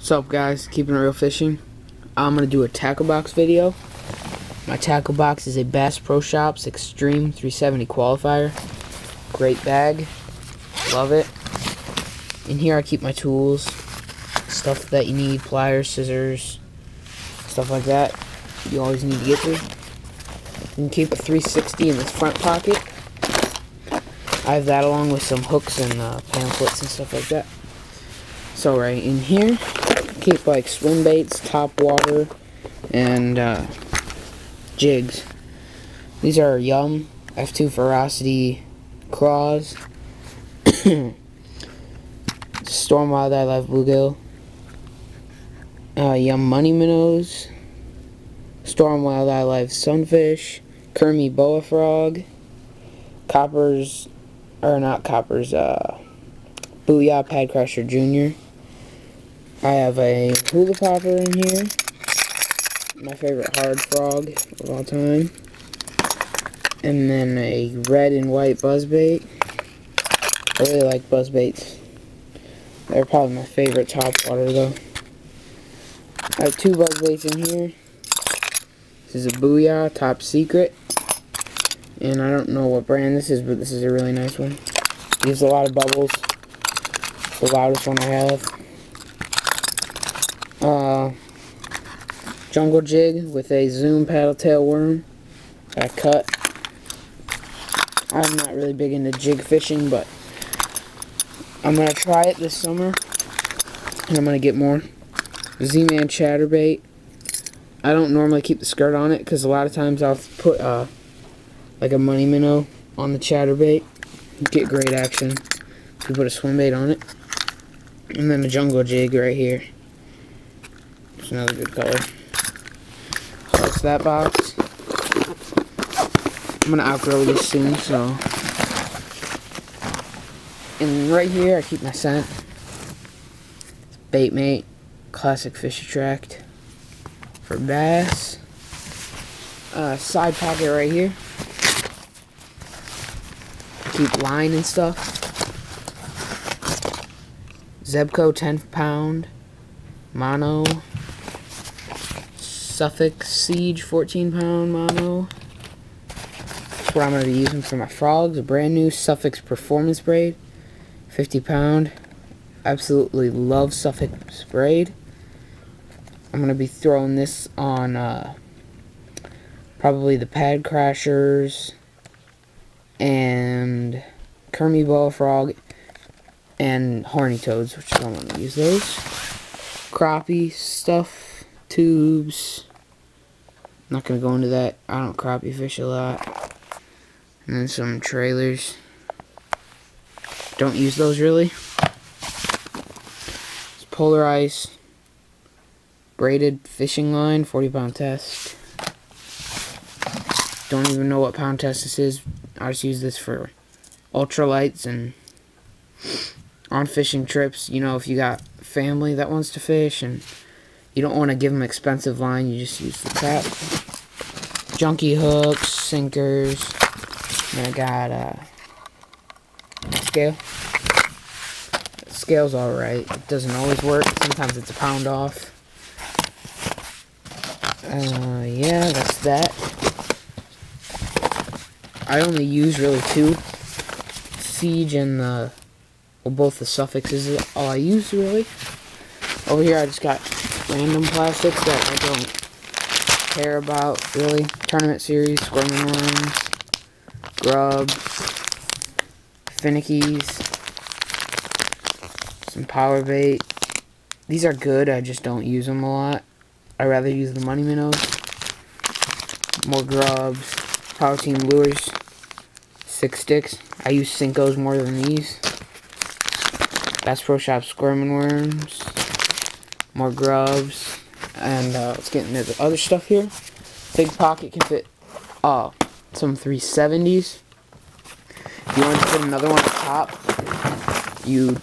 What's up, guys? Keeping it real fishing. I'm gonna do a tackle box video. My tackle box is a Bass Pro Shops Extreme 370 qualifier. Great bag. Love it. In here I keep my tools, stuff that you need, pliers, scissors, stuff like that. You always need to get to. You can keep a 360 in this front pocket. I have that along with some hooks and pamphlets and stuff like that. So right in here, keep like swim baits, top water, and jigs. These are Yum F2 Ferocity Craws, Storm Wild Eye Live Bluegill, Yum Money Minnows, Storm Wild Eye Live Sunfish, Kermie Boa Frog, Coppers, or not Coppers, Booyah Pad Crusher Jr. I have a hula popper in here, my favorite hard frog of all time, and then a red and white buzzbait. I really like buzzbaits. They're probably my favorite top water though. I have two buzzbaits in here. This is a Booyah Top Secret, and I don't know what brand this is, but this is a really nice one. It gives a lot of bubbles. It's the loudest one I have. Jungle jig with a Zoom paddle tail worm that I cut. I'm not really big into jig fishing, but I'm going to try it this summer, and I'm going to get more. Z-Man chatterbait. I don't normally keep the skirt on it, because a lot of times I'll put like a money minnow on the chatterbait. Get great action if you put a swim bait on it. And then a jungle jig right here. It's another good color. So that's that box. I'm gonna outgrow this soon, so. And right here I keep my scent. It's Bait Mate Classic Fish Attract for bass. Side pocket right here. Keep line and stuff. Zebco 10-pound mono. Suffolk Siege 14-pound mono. That's what I'm going to be using for my frogs. A brand new Suffolk Performance Braid, 50-pound. Absolutely love Suffolk Braid. I'm going to be throwing this on probably the Pad Crashers and Kermie Boa Frog and Horny Toads, which I don't want to use those. Crappie stuff, tubes. Not going to go into that. I don't crappie fish a lot. And then some trailers. Don't use those really. It's Polar Ice braided fishing line, 40-pound test. Don't even know what pound test this is. I just use this for ultralights and on fishing trips. You know, if you got family that wants to fish and you don't want to give them expensive line, you just use the crap. Junky hooks, sinkers. And I got scale. The scale's alright. It doesn't always work. Sometimes it's a pound off. Yeah, that's that. I only use really two. Siege and the, well, both the Suffolks is all I use really. Over here I just got random plastics that I don't care about really. Tournament series, squirming worms, grubs, finickies, some power bait. These are good, I just don't use them a lot. I rather use the money minnows. More grubs, Power Team lures, 6 sticks. I use Cincos more than these. Bass Pro Shop squirming worms, more grubs, and let's get into the other stuff here. Big pocket can fit some 370s. If you want to put another one on top, you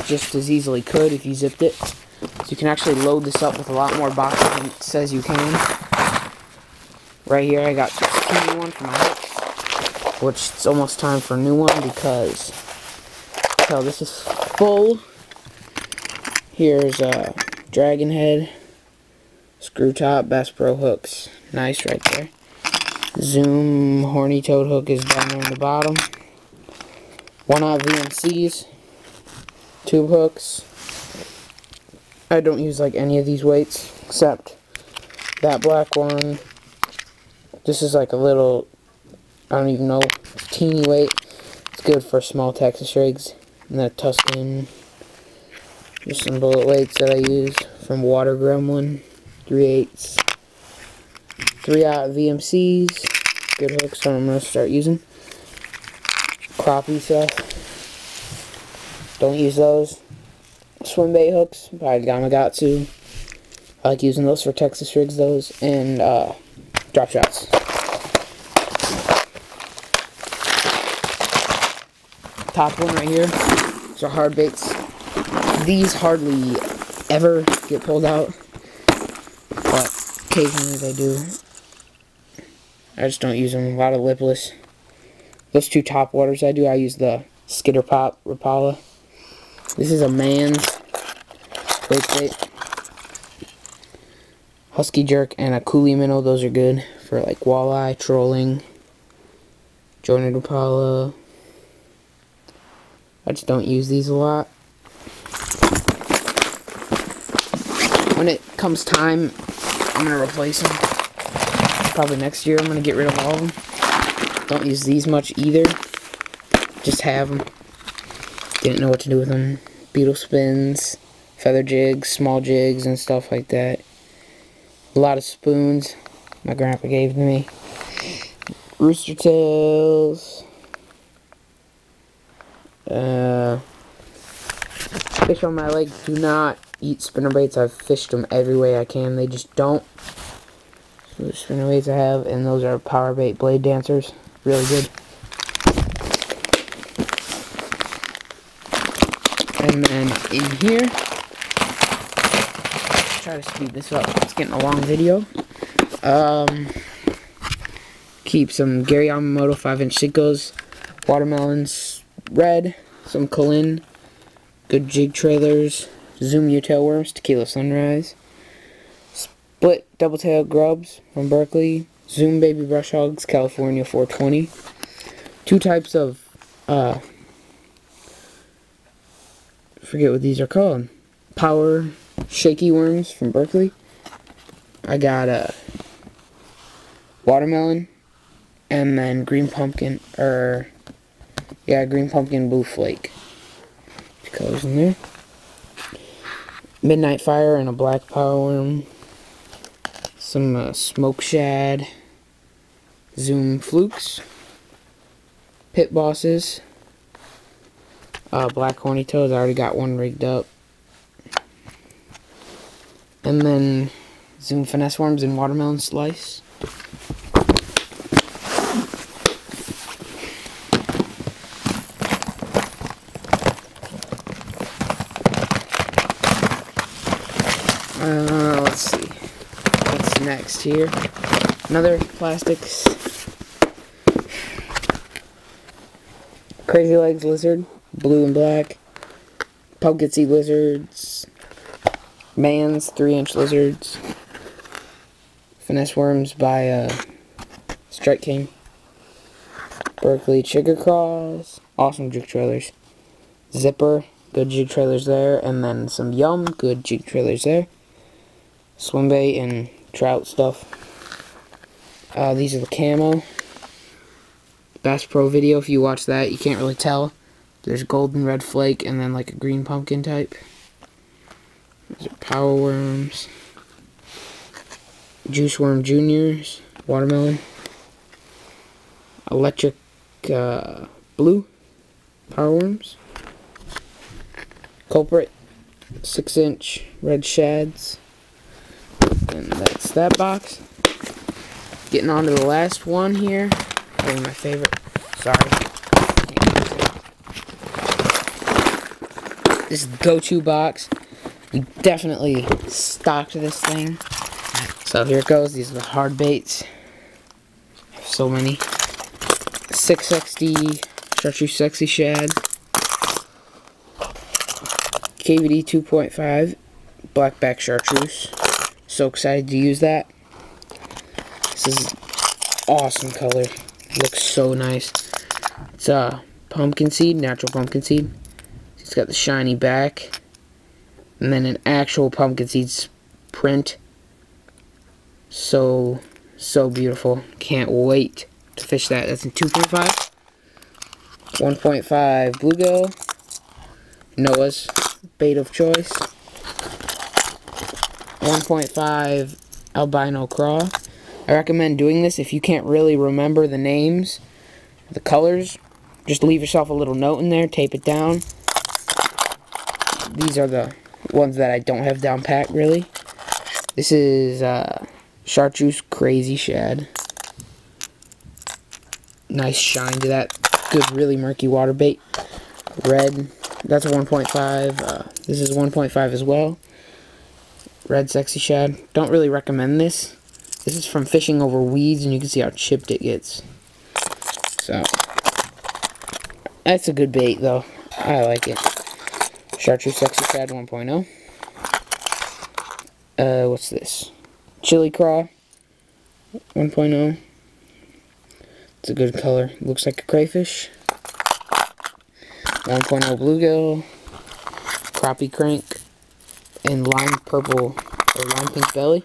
just as easily could if you zipped it. So you can actually load this up with a lot more boxes than it says you can. Right here I got this teeny one for my hooks, which it's almost time for a new one because this is full. Here's a dragon head, screw top, Bass Pro hooks. Nice right there. Zoom horny toad hook is down there on the bottom. 1/0 VMCs, tube hooks. I don't use like any of these weights except that black one. This is like a little, I don't even know, teeny weight. It's good for small Texas rigs. And that Tuscan. Just some bullet weights that I use from Water Gremlin. 3/8. 3/0 VMCs. Good hooks that I'm going to start using. Crappie stuff. Don't use those. Swim bait hooks by Gamakatsu. I like using those for Texas rigs, those. And drop shots. Top one right here. These are hard baits. These hardly ever get pulled out, but occasionally they do. I just don't use them. A lot of lipless. Those two top waters I do, I use the Skitter Pop Rapala. This is a man's bait. Husky Jerk and a Coolie Minnow. Those are good for like walleye, trolling, jointed Rapala. I just don't use these a lot. When it comes time, I'm going to replace them. Probably next year I'm going to get rid of all of them. Don't use these much either. Just have them. Didn't know what to do with them. Beetle spins, feather jigs, small jigs and stuff like that. A lot of spoons my grandpa gave me. Rooster tails. Fish on my lake do not eat spinnerbaits. I've fished them every way I can. They just don't. So the spinnerbaits I have, and those are power bait blade dancers. Really good. And then in here, try to speed this up. It's getting a long video. Keep some Gary Yamamoto 5-inch Sinkos, watermelons, red, some Keepin, good jig trailers, Zoom U-tailworms, Tequila Sunrise, split double-tailed grubs from Berkeley, Zoom baby brush hogs, California 420. Two types of, forget what these are called, power shaky worms from Berkeley. I got a watermelon, and then green pumpkin, green pumpkin blue flake. Colors in there. Midnight Fire and a black power worm. Some smoke shad. Zoom flukes. Pit bosses. Black horny toads. I already got one rigged up. And then Zoom finesse worms and watermelon slice. Let's see. What's next here? Another plastics. Crazy Legs lizard, blue and black. Pumpkin seed lizards. Man's 3-inch lizards. Finesse worms by Strike King. Berkeley Chigger Cross. Awesome jig trailers. Zipper, good jig trailers there. And then some Yum, good jig trailers there. Swim bait and trout stuff. These are the camo. Bass Pro video, if you watch that, you can't really tell. There's golden red flake and then like a green pumpkin type. These are power worms. Juice worm juniors. Watermelon. Electric blue. Power worms. Culprit. 6-inch red shads. And that's that box. Getting on to the last one here. Probably my favorite. Sorry. This is the go-to box. We definitely stocked this thing. So here it goes. These are the hard baits. So many. 6XD Chartreuse Sexy Shad. KVD 2.5 blackback chartreuse. So excited to use that. This is awesome color. Looks so nice. It's pumpkin seed, natural pumpkin seed. It's got the shiny back, and then an actual pumpkin seeds print. So beautiful. Can't wait to fish that. That's in 2.5. 1.5 bluegill, Noah's bait of choice. 1.5 albino craw. I recommend doing this if you can't really remember the names, the colors. Just leave yourself a little note in there, tape it down. These are the ones that I don't have down pat really. This is chartreuse crazy shad. Nice shine to that. Good, really murky water bait. Red, that's a 1.5. This is 1.5 as well. Red sexy shad. Don't really recommend this. This is from fishing over weeds, and you can see how chipped it gets. So, that's a good bait, though. I like it. Chartreuse sexy shad 1.0. What's this? Chili craw 1.0. It's a good color. Looks like a crayfish. 1.0 bluegill, crappie crank, and lime purple or lime pink belly.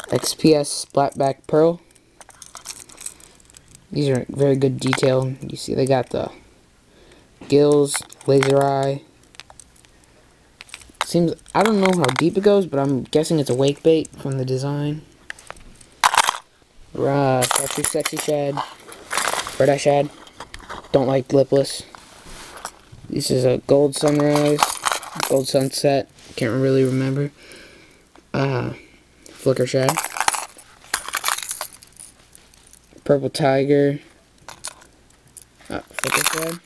XPS blackback pearl. These are very good detail. You see they got the gills, laser eye. Seems, I don't know how deep it goes, but I'm guessing it's a wake bait from the design. Chartreuse sexy shad, red eye shad. Don't like lipless. This is a gold sunrise, gold sunset. Can't really remember. Flicker shad, purple tiger, flicker shad,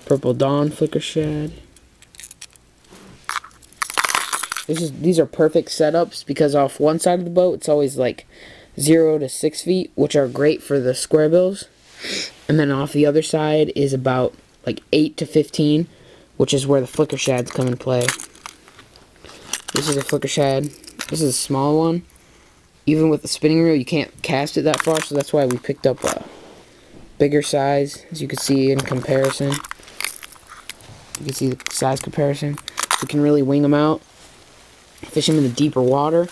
purple dawn flicker shad. These are perfect setups because off one side of the boat it's always like 0 to 6 feet, which are great for the square bills, and then off the other side is about like 8 to 15, which is where the flicker shads come in play. This is a flicker shad. This is a small one. Even with the spinning reel, you can't cast it that far, so that's why we picked up a bigger size, as you can see in comparison. You can see the size comparison. We can really wing them out. Fish them in the deeper water.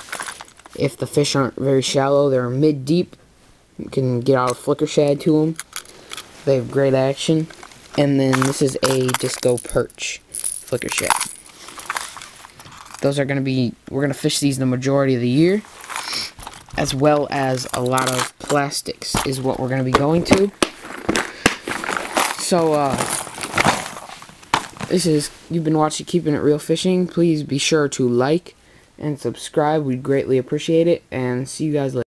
If the fish aren't very shallow, they're mid-deep. You can get out a flicker shad to them. They have great action. And then this is a disco perch flicker shad. Those are going to be, we're going to fish these the majority of the year, as well as a lot of plastics is what we're going to be going to. So, you've been watching Keeping It Real Fishing. Please be sure to like and subscribe. We'd greatly appreciate it, and see you guys later.